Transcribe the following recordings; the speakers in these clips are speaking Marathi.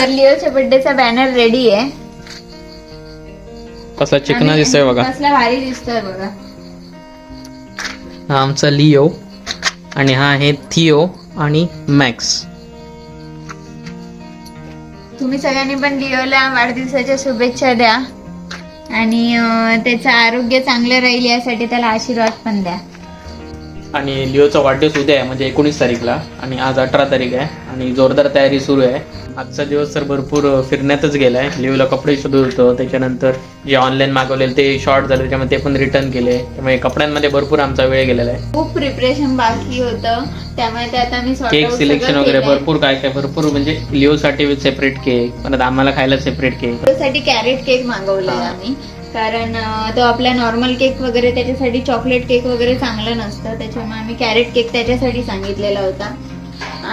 तर लिओच्या बर्थडेचा बॅनर रेडी आहे. कसा चिकना दिसतोय बघा, कसला भारी दिसतोय बघा. हा आमचा लिओ आणि हा आहे थिओ आणि मॅक्स. तुम्ही सगळ्यांनी पण लिओला वाढदिवसाच्या शुभेच्छा द्या आणि त्याचं आरोग्य चांगलं राहील यासाठी त्याला आशीर्वाद पण द्या. आणि लिओचा वाढदिवस उद्या आहे म्हणजे 19 तारीखला आणि आज 18 तारीख आहे आणि जोरदार तयारी सुरू आहे. आजचा दिवस तर भरपूर फिरण्यातच गेलाय. लिओला कपडे शोधत होतो, त्याच्यानंतर जे ऑनलाईन मागवलेले ते शॉर्ट झाले त्याच्यामुळे ते पण रिटर्न केले. त्यामुळे कपड्यांमध्ये भरपूर आमचा वेळ गेलेला आहे. खूप प्रिपरेशन बाकी होतं त्यामुळे ते आता मी केक सिलेक्शन वगैरे भरपूर काय भरपूर म्हणजे लिओसाठी सेपरेट केक, परत आम्हाला खायला सेपरेट केक. लिओसाठी कॅरेट केक मागवलाय आम्ही, कारण तो आपला नॉर्मल केक वगैरे त्याच्यासाठी चॉकलेट केक वगैरे चांगलं नसतं, त्याच्यामुळे आम्ही कॅरेट केक त्याच्यासाठी सांगितलेला होता.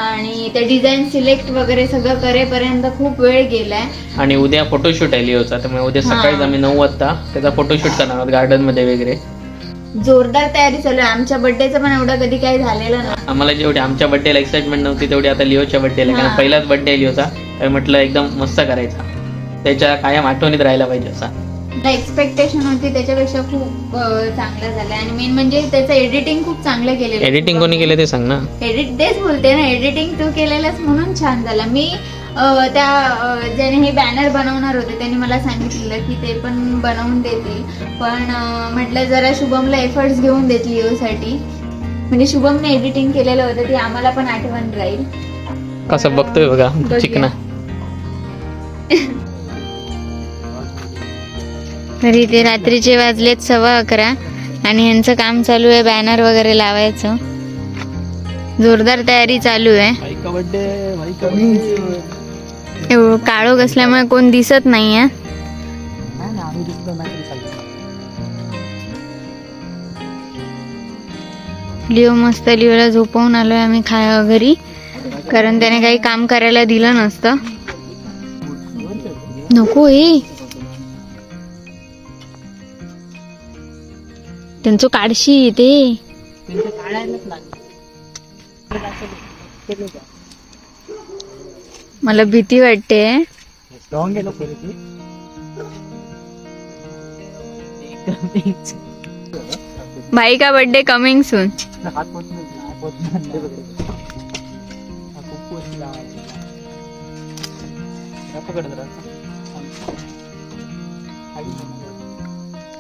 आणि ते डिझाईन सिलेक्ट वगैरे सगळं करेपर्यंत खूप वेळ गेलाय. आणि उद्या फोटोशूट आहे लिओचा, त्यामुळे उद्या सकाळीच आम्ही 9 वाजता त्याचा फोटोशूट करणार आहोत गार्डन मध्ये वगैरे. जोरदार तयारी चालू आहे. आमच्या बर्थडेचं पण एवढं कधी काही झालेलं नाही. आम्हाला जेवढी आमच्या बर्थडेला एक्साइटमेंट नव्हती तेवढी आता लिओच्या बर्थडेला, कारण पहिलाच बर्थडे आहे लिओचा, तर म्हटलं एकदम मस्त करायचा, त्याच्या कायम आठवणीत राहायला पाहिजे असा. एक्सपेक्टेशन होती त्याच्यापेक्षा खूप चांगलं झालं. आणि मेन म्हणजे त्याचं एडिटिंग खूप चांगलं केलेलं. एडिटिंग कोणी केलं ते सांग ना. तेच बोलते ना, एडिटिंग तू केलेलंच म्हणून छान झालं. मी त्या ज्याने हे बॅनर बनवणार होते त्यांनी मला सांगितलेलं की ते पण बनवून देतील, पण म्हटलं जरा शुभमला एफर्ट्स घेऊन देत लिओसाठी. म्हणजे शुभमने एडिटिंग केलेलं होतं ते आम्हाला पण आठवण राहील. कसं बघतोय बघा चिकना. तरी ते रात्रीचे वाजलेत 11:15 आणि यांचं काम चालू आहे बॅनर वगैरे लावायचं. जोरदार तयारी चालू आहे. काळोख असल्यामुळे कोण दिसत नाहीये. लिओ मस्त, लिओला झोपवून आलोय आम्ही घरी, कारण त्याने काही काम करायला दिलं नसतं. नको हे त्यांचं काढशी ते. मला भीती वाटते. भाई का बर्थडे कमिंग सून.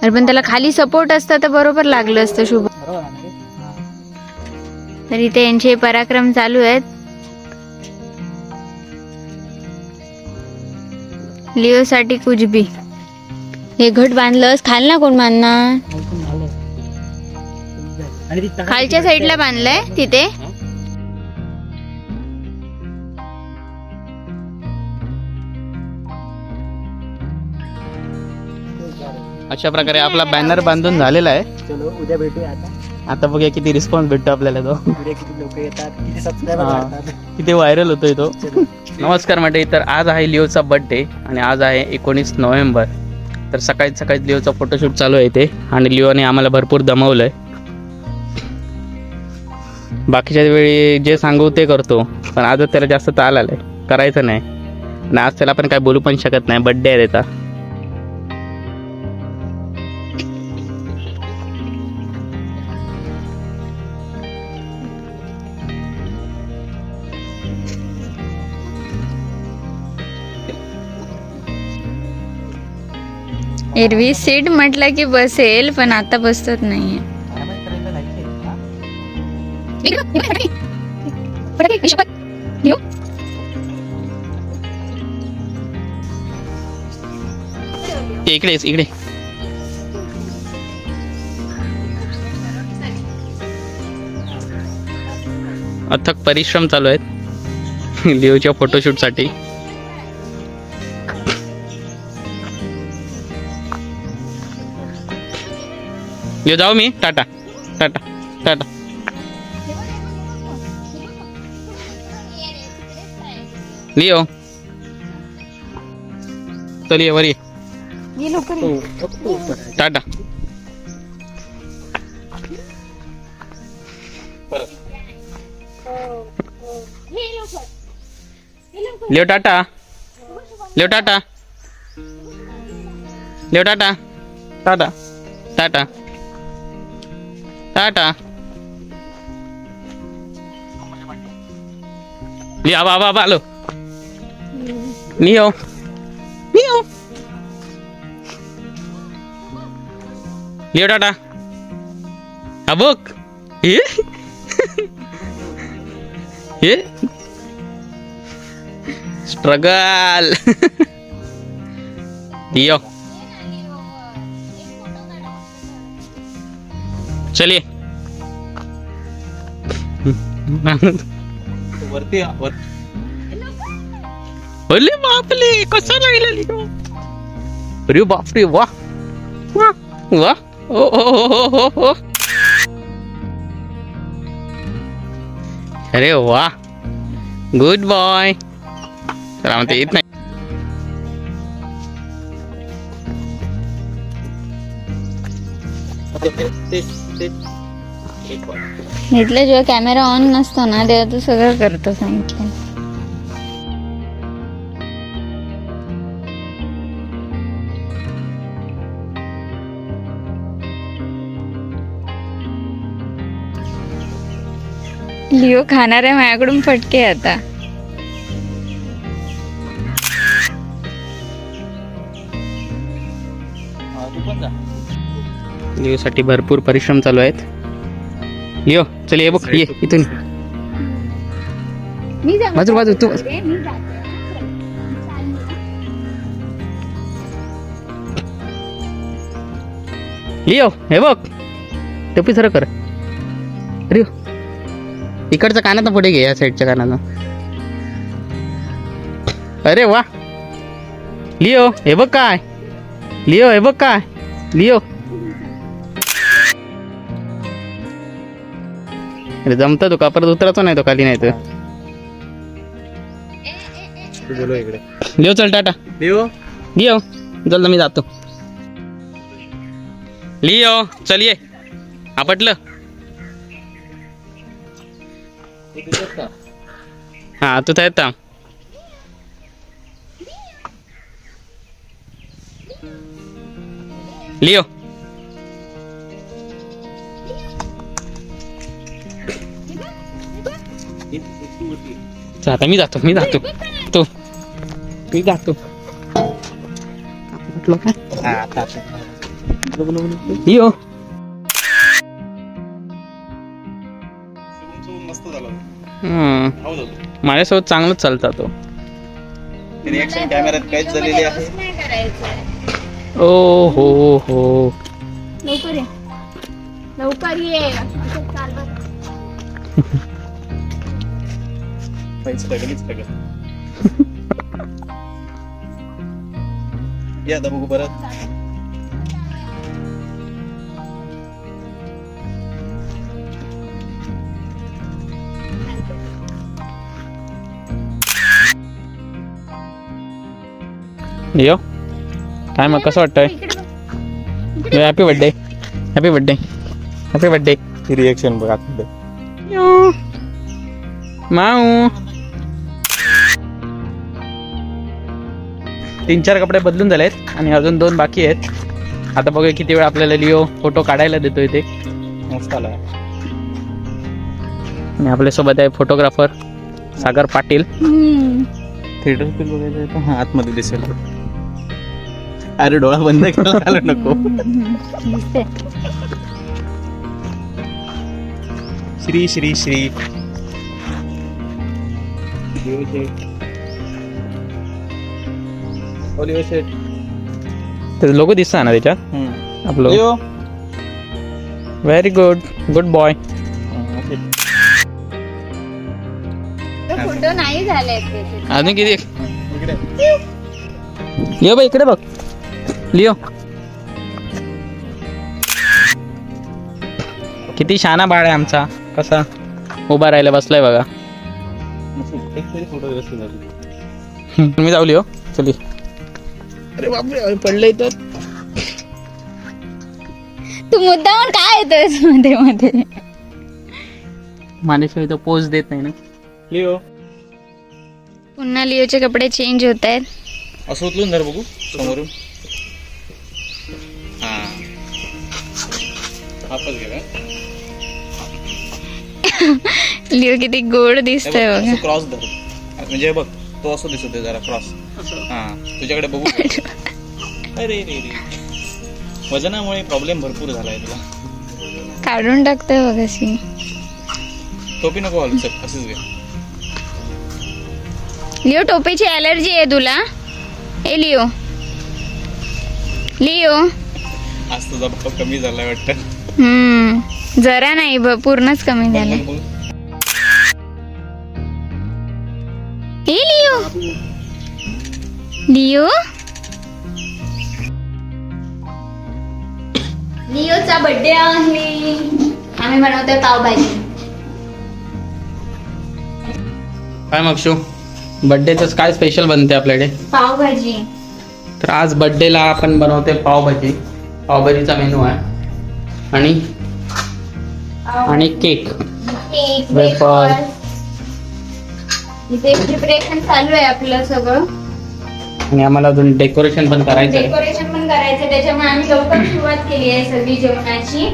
अरे पण त्याला खाली सपोर्ट असता तर बरोबर लागलं असतं शुभ. तर इथे यांचे पराक्रम चालू आहेत. लिओ साठी कुछ भी. हे घट बांधलंस, खालना कोण बांधणार? खालच्या साईडला बांधलंय तिथे. अशा प्रकारे आपला बॅनर बांधून झालेला आहे. चलो उद्या भेटूया. आता बघूया किती रिस्पॉन्स भेटतो आपल्याला, तो किती लोक येतात, किती सबस्क्रायबर वाढतात, किती व्हायरल होतोय तो. नमस्कार मंडळी, तर आज आहे लिओचा बर्थडे आणि आज आहे 19 नोव्हेंबर. तर सकाळी लिओचा फोटोशूट चालू आहे ते, आणि लिओने आम्हाला भरपूर दमवलंय. बाकीच्या वेळी जे सांगू ते करतो, पण आज त्याला जास्त ताल आलाय, करायचं नाही. आणि आज त्याला पण काय बोलू पण शकत नाही, बर्थडे आहे त्याचा. एरवी सीट म्हटलं की बसेल, पण आता बसत नाहीये. इकडे अथक परिश्रम चालू आहेत लिओच्या फोटोशूट साठी. लिओ जाऊ मी, टाटा टाटा टाटा. लिओ चलिए वरी tata. Leo tata. Leo tata Leo tata tata tata tata Leo आबा आलो लिओ लिओ लिओ टाटा अबोक ये स्ट्रगल लिओ चलिए वरती अरे बापले कसा राहिला लिओ अरे बापरे वाह वाह वाह ओ हो हो हो हो अरे वाह गुड बॉय चला म्हणते येत नाही इथला जेव्हा कॅमेरा ऑन नसतो ना तेव्हा तू सगळं करतो सांगितलं. लिओ खाणार आहे माझ्याकडून फटके आता. लिओ साठी भरपूर परिश्रम चालू आहेत. लिओ चल ये बघ ये इथून बाजू बाजू तू लिओ हे बघ टोपी सर कर अरे इकडच्या कानात पुढे घे या साईडच्या कानानं. अरे वा लिओ हे बघ काय लिओ हे बघ काय लिओ अरे जमता तो का परत उतरायचो नाही तो खाली नाही तर बोलो इकडे लिओ चल टाटा लिओ लिओ चल मी जातो. लिओ चलिए आपटलं हा तू तर येता लिओ आता मी जातो तो मी जातो म्हटलं काय लिओ मस्त झालं माझ्यासोबत चांगलंच चालता तो. रिएक्शन कॅमेऱ्यात काहीच झालेली आहे. ओ हो लवकर ये लवकर ये. या आता बघू परत. लिओ काय मग कसं वाटतंय. Happy birthday happy birthday happy birthday. Reaction बघा माऊ 3-4 कपडे बदलून झालेत आणि अजून 2 बाकी आहेत. आता बघूया किती वेळ आपल्याला लिओ फोटो काढायला देतोय ते. मस्त आला. आणि आपल्यासोबत आहे photographer Sagar Patil. Theatre film बघायचं तर आतमध्ये दिसेल. अरे डोळा बंद करायला नको. श्री श्री श्री लोगो दिसता ना त्याच्यात आपलं. Very good good boy. Photo नाही झाले अजून किती लिओ बाई इकडे बघ लिओ किती शहाणा बाळ आहे आमचा. कसा उभा राहायला बसलाय बघा. मी जाऊ लिओ चली. अरे बापरे पडलंय तर. तू मुद्दामून काय येतोयस मध्ये मध्ये. माझ्याशिवाय तो पोज देत नाही ना. लिओ पुन्हा लिओचे कपडे चेंज होत आहेत. असं उचलून धर बघू समोरून. हा हापच घे. लिओ किती गोड दिसतोय बघा. क्रॉस धर म्हणजे बघ तो असं दिसतोय जरा क्रॉस. हा तुझ्याकडे बघू. अरे रे रे वजनामुळे प्रॉब्लेम भरपूर झालाय तुला. काढून टाकतोय बघा सी. टोपी नको घालू चल असंच घे. लिओ टोपीची ॲलर्जी आहे तुला. ए लिओ लिओ आज तुझा भाव कमी झालाय वाटतं. जरा नाही पूर्णच कमी झालं. ए लिओ लिओ लिओचा बर्थडे आहे. आम्ही बनवतोय पावभाजी. काय मग शो बर्थडेच काय स्पेशल बनते आपल्याकडे? पावभाजी. तर आज बर्थडेला आपण बनवते पावभाजी. पावभाजीचा मेनू आहे आणि केक वेफर. इथे प्रिपरेशन चालू आहे आपलं सगळं. आणि आम्हाला अजून डेकोरेशन पण करायचं आहे. डेकोरेशन पण करायचं त्याच्यामुळे आम्ही लवकर सुरुवात केली आहे सगळी जेवणाची.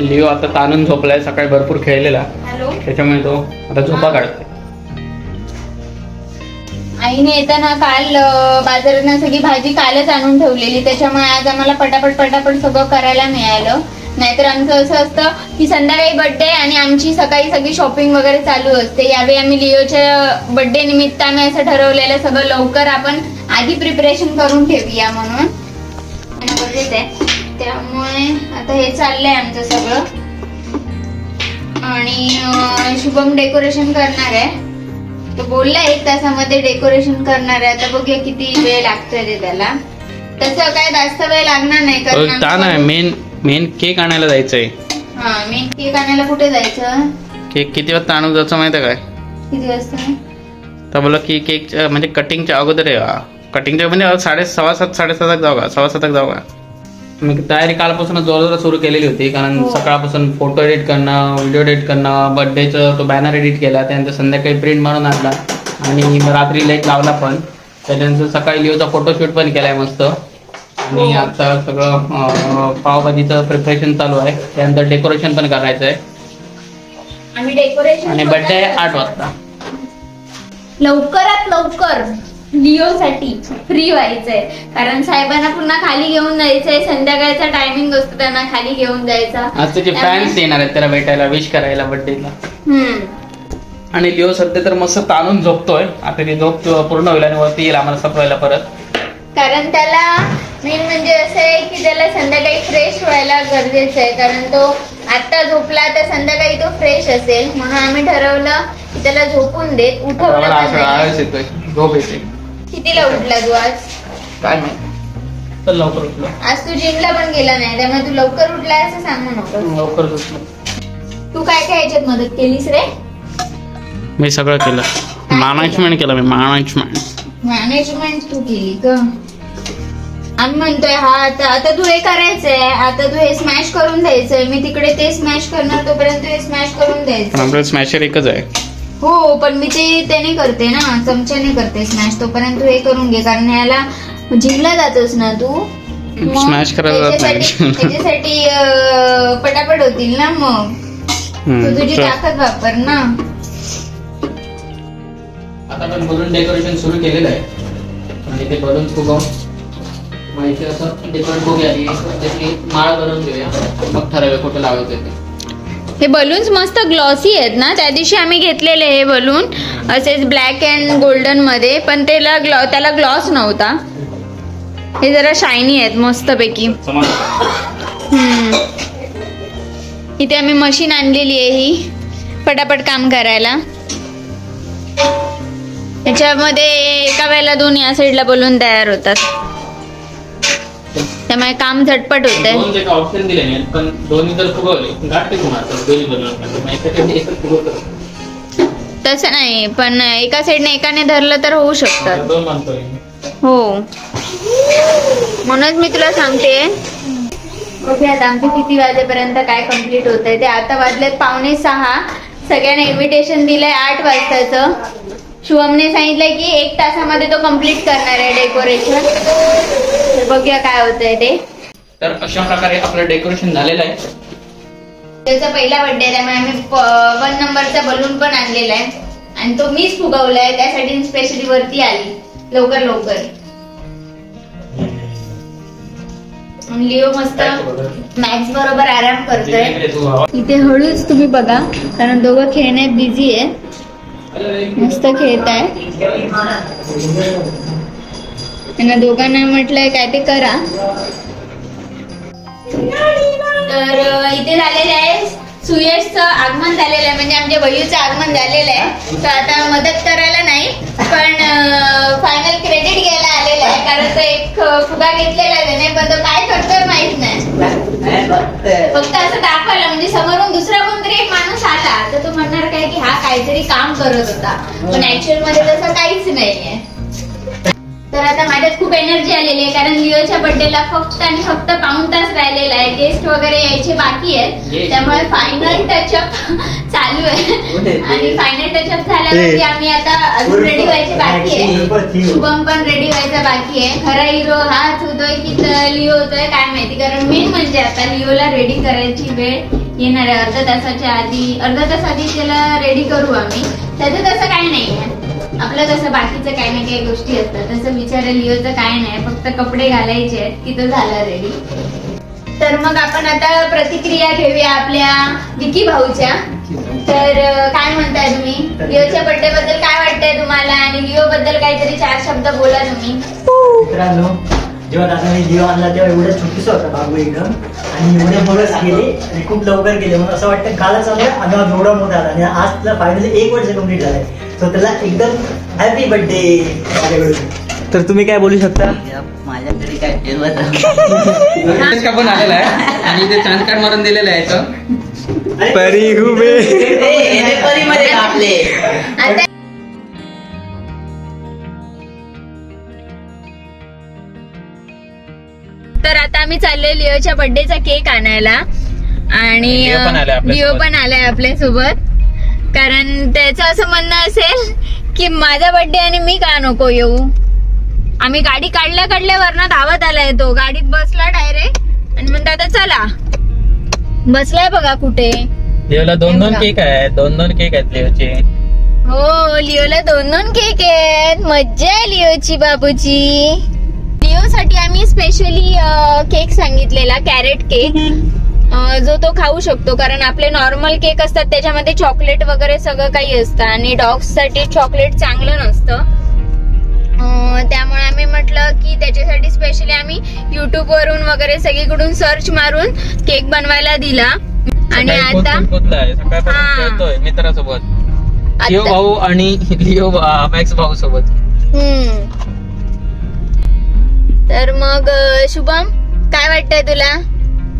लिओ आता ताणून झोपलाय. सकाळी भरपूर खेळलेला हॅलो. त्याच्यामुळे तो आता झोपा काढतोय. आईने येताना काल बाजारात सगळी भाजी कालच आणून ठेवलेली. त्याच्यामुळे आज आम्हाला पटापट सगळं करायला मिळालं. नाहीतर आमचं असं असतं की संध्याकाळी बर्थडे आणि आमची सकाळी सगळी शॉपिंग वगैरे चालू असते. यावेळी आम्ही लिओच्या बर्थडे निमित्त आम्ही असं ठरवलेलं सगळं लवकर आपण आधी प्रिपरेशन करून ठेवूया म्हणून. त्यामुळे आता हे चाललंय आमचं सगळं. आणि शुभम डेकोरेशन करणार आहे. तो बोलला 1 तासामध्ये डेकोरेशन करणार आहे. आता बघूया किती वेळ लागतोय ते त्याला. तसं काय जास्त वेळ लागणार नाही कारण मेन केक आणायला जायचंय. हा मेन केक आणायला कुठे जायचं? केक किती वाजता आणू जायचं माहिती आहे काय? किती वाजता? तर बोला की केक म्हणजे कटिंगच्या अगोदर आहे. कटिंगच्या म्हणजे 6:30 7:30 जाऊ का? 7:15 जाऊ का? मी तयारी कालपासून जोरदार सुरू केलेली होती. कारण सकाळपासून फोटो एडिट करणं, व्हिडिओ एडिट करणं, बर्थडेचं तो बॅनर एडिट केला. त्यानंतर संध्याकाळी प्रिंट मारून आणला आणि रात्री लाईट लावला पण. त्याच्यानंतर सकाळी लिओचा फोटोशूट पण केलाय मस्त. आणि आता सगळं पावभाजीचं प्रिपरेशन चालू आहे. त्यानंतर डेकोरेशन पण करायचं आहे. आणि बर्थडे आहे 8 वाजता. लवकरात लवकर लिओसाठी फ्री व्हायचंय. कारण साहेबांना पुन्हा खाली घेऊन जायचंय. संध्याकाळचा टायमिंग असतो त्यांना खाली घेऊन जायचा. आज त्याचे फॅन्स येणार आहेत त्याला भेटायला, विश करायला बर्थडेला. आणि लिओ सध्या तर मस्त ताणून झोपतोय. आता ती झोप पूर्ण होईल आणि वरती येईल आम्हाला सपवायला परत. कारण त्याला मेन म्हणजे असं आहे की त्याला संध्याकाळी फ्रेश व्हायला गरजेचं आहे. कारण तो आता झोपला तर संध्याकाळी तो फ्रेश असेल म्हणून आम्ही ठरवलं की त्याला झोपून देत. उठवलं. आळस येतोय, झोप येते. कितीला उठला तू आज? काय माहिती. तर लवकर उठलो. आज तू जिमला पण गेला नाही त्यामुळे तू लवकर उठला असं सांगू नको. लवकर उठलो. तू काय काय ह्याच्यात मदत केलीस रे? मी सगळं केलं. मॅनेजमेंट केलं मी. मॅनेजमेंट तू केली का? आम्ही म्हणतोय हा आता तू हे करायचंय. आता तू हे स्मॅश करून द्यायचंय. मी तिकडे ते स्मॅश करणार तोपर्यंत हे स्मॅश करून द्यायचं. आपलं स्मॅशर एकच आहे. हो पण मी त्याने करते ना, चमच्याने करते स्मॅश. तोपर्यंत तू हे करून घे कारण ह्याला जिमला जातोस ना तू. स्मॅश करायला जात नाही. त्याच्यासाठी पटापट होतील ना. मग तू तुझी ताकद वापर ना. आता आपण बलून डेकोरेशन सुरू केलेलं आहे. आणि ते बलून फुगवून माहिती असं डेकोरेट बघूया. त्याची माळ बनवून घेऊया. मग ठरवूया कुठं लावायचं ते. हे बलून्स मस्त ग्लॉसी आहेत ना. त्या दिवशी आम्ही घेतलेले हे बलून असेच ब्लॅक अँड गोल्डन मध्ये. पण त्याला ग्लॉस नव्हता. हे जरा शायनी आहेत मस्त पैकी. इथे आम्ही मशीन आणलेली आहे ही पटापट काम करायला. याच्यामध्ये एका वेळेला 2 या साईडला बलून तयार होतात. त्यामुळे काम झटपट होत आहे. ऑप्शन दिले नाही पण दोन्ही जर फुगवले गाठते तसं नाही पण एका साईडने एकाने धरलं तर होऊ शकतं. हो म्हणूनच मी तुला सांगते. ओके आता आमचे किती वाजेपर्यंत काय कम्प्लीट होत आहे ते. आता वाजलेत 5:45. सगळ्यांना इन्व्हिटेशन दिलंय 8 वाजताचं. शुभमने सांगितलंय की 1 तासामध्ये तो कम्प्लीट करणार आहे डेकोरेशन. बघूया काय होतंय ते. तर अशा प्रकारे आपलं डेकोरेशन झालेलं आहे. त्याचा पहिला बर्थडे आहे त्यामुळे आम्ही 1 नंबरचा बलून पण आणलेला आहे आणि तो मीच फुगवलाय. त्यासाठी स्पेशली वरती आली लवकर. लिओ मस्त मॅक्स बरोबर आराम करतोय. इथे हळूच तुम्ही बघा कारण दोघं खेळण्यात बिझी आहे. मस्त खेळत आहे. त्यांना दोघांना म्हटलंय काय ते करा. तर इथे झालेलं आहे सुयशचं आगमन झालेलं आहे म्हणजे आमच्या बहिणीचं आगमन झालेलं आहे. तर आता मदत करायला नाही पण फायनल क्रेडिट घ्यायला आलेलं आहे कारण तो एक फुगा घेतलेला आहे त्याने पण तो काय करतोय माहित नाही. फक्त असं दाखवायला म्हणजे समोरून दुसरा कोणतरी एक माणूस आला तर तो म्हणणार काय की हा काहीतरी काम करत होता पण ऍक्च्युअल मध्ये तसं काहीच नाहीये. तर आता माझ्यात खूप एनर्जी आलेली आहे कारण लिओच्या बर्थडेला फक्त आणि फक्त 1 तास राहिलेला आहे. गेस्ट वगैरे यायचे बाकी आहेत त्यामुळे फायनल टचअप चालू आहे आणि फायनल टचअप झाल्यावरती आम्ही आता अजून रेडी व्हायचे बाकी आहे. शुभम पण रेडी व्हायचा बाकी आहे. खरा हिरो हाच होतोय की लिओ होतोय काय माहिती कारण मेन म्हणजे आता लिओला रेडी करायची वेळ येणार आहे. अर्धा तास आधी त्याला रेडी करू आम्ही. त्याचं तसं काही नाहीये. आपलं कसं बाकीचं काही ना काही गोष्टी असतात तसं विचार लिओचं काय नाही फक्त कपडे घालायचे आहेत की तो झाला रेडी. तर मग आपण आता प्रतिक्रिया घेऊया आपल्या विकी भाऊच्या. तर काय म्हणताय तुम्ही लिओच्या बर्थडे बद्दल काय वाटतंय तुम्हाला आणि लिओ बद्दल काहीतरी 4 शब्द बोला तुम्ही. मित्रांनो जेव्हा दादाने लिओ आणला तेव्हा एवढं छोटूस होता बाबू एकदम आणि एवढे दिवस गेले आणि खूप लवकर गेले म्हणून असं वाटतं कालच आलं आणि एवढा मोठा आला आणि आज त्याला फायनली 1 वर्ष कंप्लीट झालंय. सो त्याला एकदम हॅपी बर्थडे माझ्याकडून. तर तुम्ही काय बोलू शकता. माझ्याकडे काय पण आलेला आहे आणि ते चांद कार्ड मारून दिलेलं आहे तो परी हुबे मध्ये आपले आता तर आता आम्ही चाललोय लिओच्या बर्थडेचा केक आणायला आणि लिओ पण आलाय आपल्या सोबत कारण त्याचं असं म्हणणं असेल की माझा बर्थडे आणि मी का नको येऊ. आम्ही गाडी काढल्या वरनं धावत आलाय तो गाडीत बसला डायरेक्ट आणि म्हणतो आता चला. बसलाय बघा कुठे. लिओला 2 केक आहेत 2 केक आहेत लिओचे. हो लिओला 2 केक आहेत. मज्जा आहे लिओची बाबूची. लिओसाठी आम्ही स्पेशली केक सांगितलेला कॅरेट केक जो तो खाऊ शकतो कारण आपले नॉर्मल केक असतात त्याच्यामध्ये चॉकलेट वगैरे सगळं काही असतं आणि डॉग्स साठी चॉकलेट चांगलं नसतं. त्यामुळे आम्ही म्हटलं की त्याच्यासाठी स्पेशली आम्ही युट्यूब वरून वगैरे सगळीकडून सर्च मारून केक बनवायला दिला आणि आता मित्रासोबत लिओ भाऊ आणि लिओ मॅक्स भाऊ सोबत. तर मग शुभम काय वाटतंय तुला.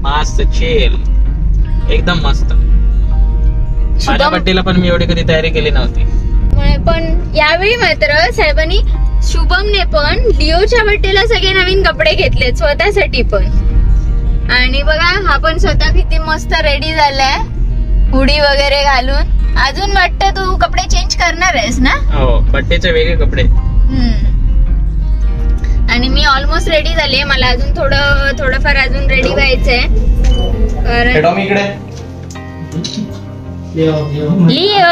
मस्त चिल एकदम मस्त. माझ्या बर्थडेला पण मी एवढी कधी तयारी केली नव्हती पण यावेळी मात्र साहेबांनी शुभमने पण लिओच्या बर्थडेला सगळे नवीन कपडे घेतलेत स्वतःसाठी पण. आणि बघा हा पण स्वतः किती मस्त रेडी झालाय हुडी वगैरे घालून. अजून वाटतं तू कपडे चेंज करणार आहेस ना. हो बर्थडेचे वेगळे कपडे. आणि मी ऑलमोस्ट रेडी झाले. मला अजून थोडंफार अजून रेडी व्हायचंय. लिओ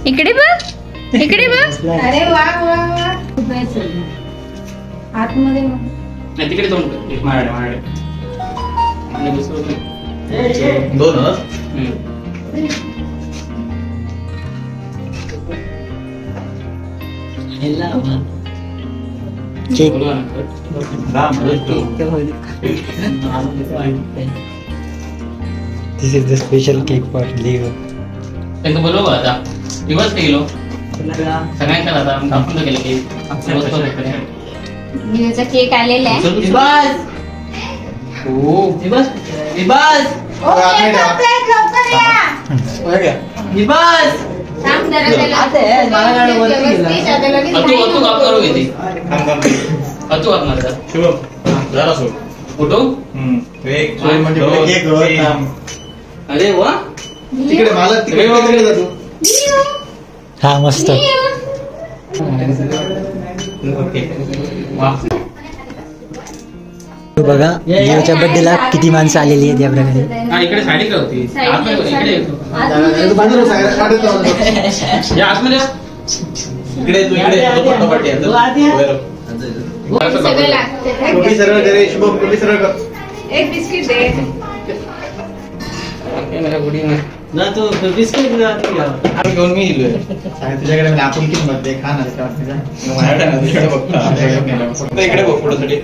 इकडे बघ. अरे वा आतमध्ये तिकडे This is the special cake for Leo. त्यांचं बोलव आता दिवस गेलो सगळ्यांच्या आता आपण गेले केक लिओचा केक आलेला आहे. अरे वा तिकडे मला तिकडे जातो. हा मस्त. बघा लिओच्या बर्थडेला किती माणसं आलेली आहेत या प्रकारे. हा इकडे साडी का होती इकडे येतो या आतमध्ये इकडे तू इकडे फोटो पाठी सगळं लागतं. टोपी सरळ करे शुभम टोपी सरळ कर. एक बिस्किट दे. ना तू बिस्किट घेऊन मी दिलोय तुझ्याकडे आपुलकीच मध्ये खा ना माझ्याकडे फक्त इकडे बघ फोटोसाठी.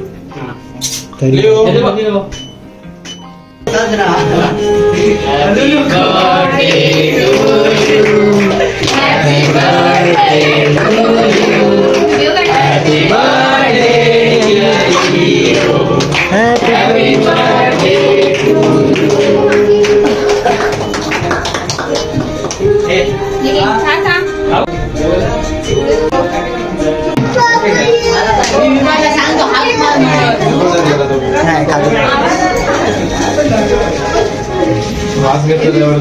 वास घेतल्यावर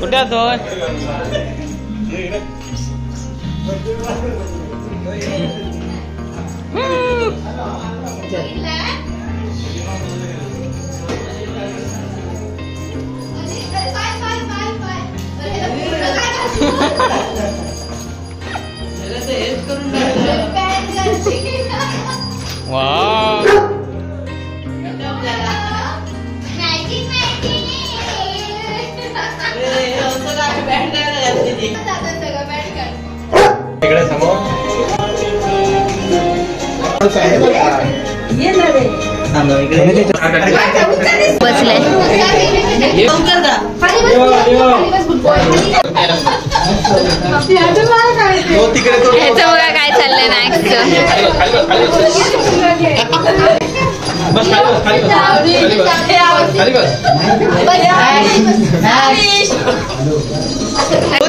कुठे तो इकडे समोर बसलाय. ह्याचं बघा काय चाललंय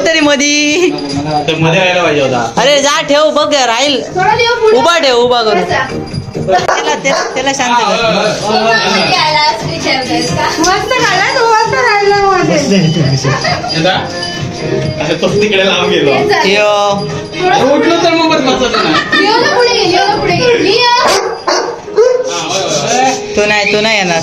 तरी मधी मध्ये यायला पाहिजे होता. अरे जा ठेव बघ राहील उभा ठेव उभा करू त्याला शांत तोच तिकडे लावून गेलो. उठलो तर मग तू नाही येणार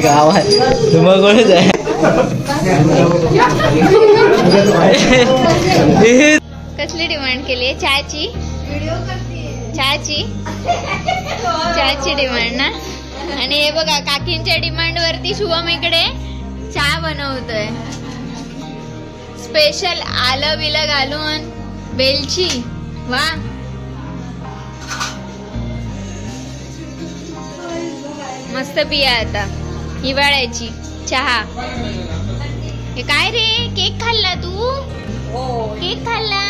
गावात मगच आहे. कसली डिमांड केली आहे? चहाची डिमांड ना. आणि हे बघा काकींच्या डिमांड वरती शुभम इकडे चहा बनवतोय स्पेशल आलं बिलं घालून वेलची. वा मस्त पिया आता हिवाळ्याची चहा. हे काय रे केक खाल्ला तू? केक खाल्ला?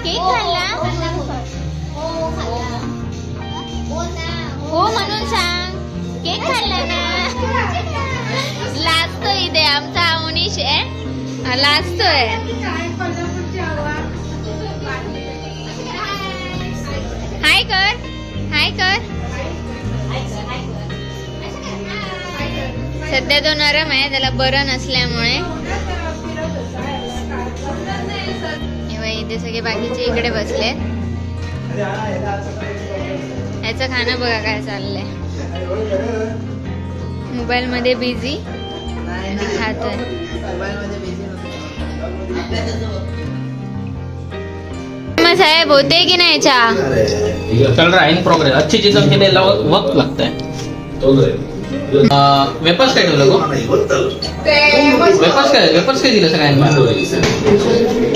केक खाल्ला? हो म्हणून सांग. केक खाल्ला ना? लाजतोय इथे आमचा अवनीश आहे. लाजतोय. हाय कर. हाय कर. सध्या तो नरम आहे त्याला बरं नसल्यामुळे. इथे सगळे बाकीचे इकडे बसले. याचं खाणं बघा काय चाललंय. मोबाईल मध्ये बिझी खातोय. साहेब होते की नाही चहा? चल रहा है इन प्रोग्रेस. अच्छी चीजों के लिए वक्त लगता है. वेपर्स काय ठेवलं गो? वेपर्स काय दिलं सगळ्यांना?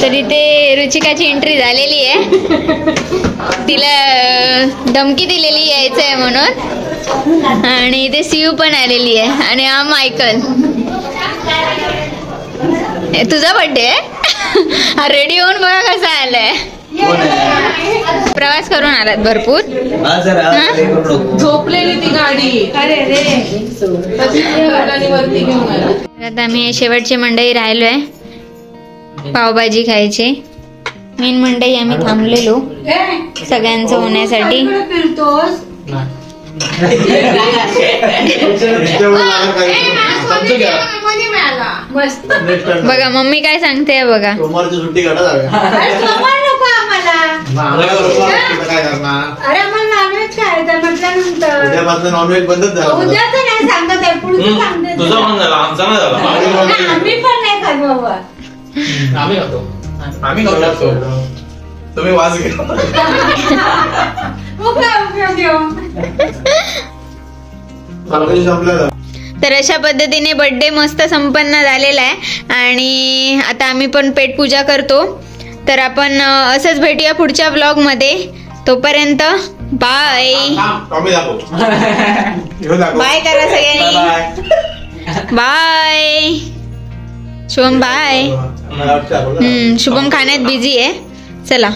तरी ते रुचिकाची एंट्री झालेली आहे. तिला धमकी दिलेली यायचंय म्हणून. आणि ते सीयू पण आलेली आहे. आणि हा मायकल. तुझा बर्थडे आहे? हा रेडी होऊन बघा कसा आलाय. प्रवास करून आलात भरपूर. झोपलेली ती गाडी. अरे रे वरती घेऊन आला. आता आम्ही शेवटची मंडई राहिलोय पावभाजी खायची. मेन मंडई आम्ही थांबलेलो सगळ्यांचं होण्यासाठी. बघा मम्मी काय सांगते बघा. सोमवारची सुट्टी काढा अरे आम्हाला नॉनव्हेज खायचं म्हटल्यानंतर उद्यापासून नॉनव्हेज बंदच झालं. उद्याचं नाही सांगत आहे, पुढचं सांगते. तुझा मन झाला आमचा नाही झाला. आम्ही पण नाही खात बाबा. आम्ही खातो. आम्ही खाऊ शकतो. तुम्ही वास घ्या. उपयोग घेऊ. संपलं. तर अशा पद्धतीने बर्थडे मस्त संपन्न झालेला आहे आणि आता आम्ही पण पेट पूजा करतो. तर आपण असंच भेटूया पुढच्या ब्लॉग मध्ये. तोपर्यंत बाय बाय करा सगळ्यांनी. Bye Shubham bye. शुभम खाण्यात बिझी आहे. चला.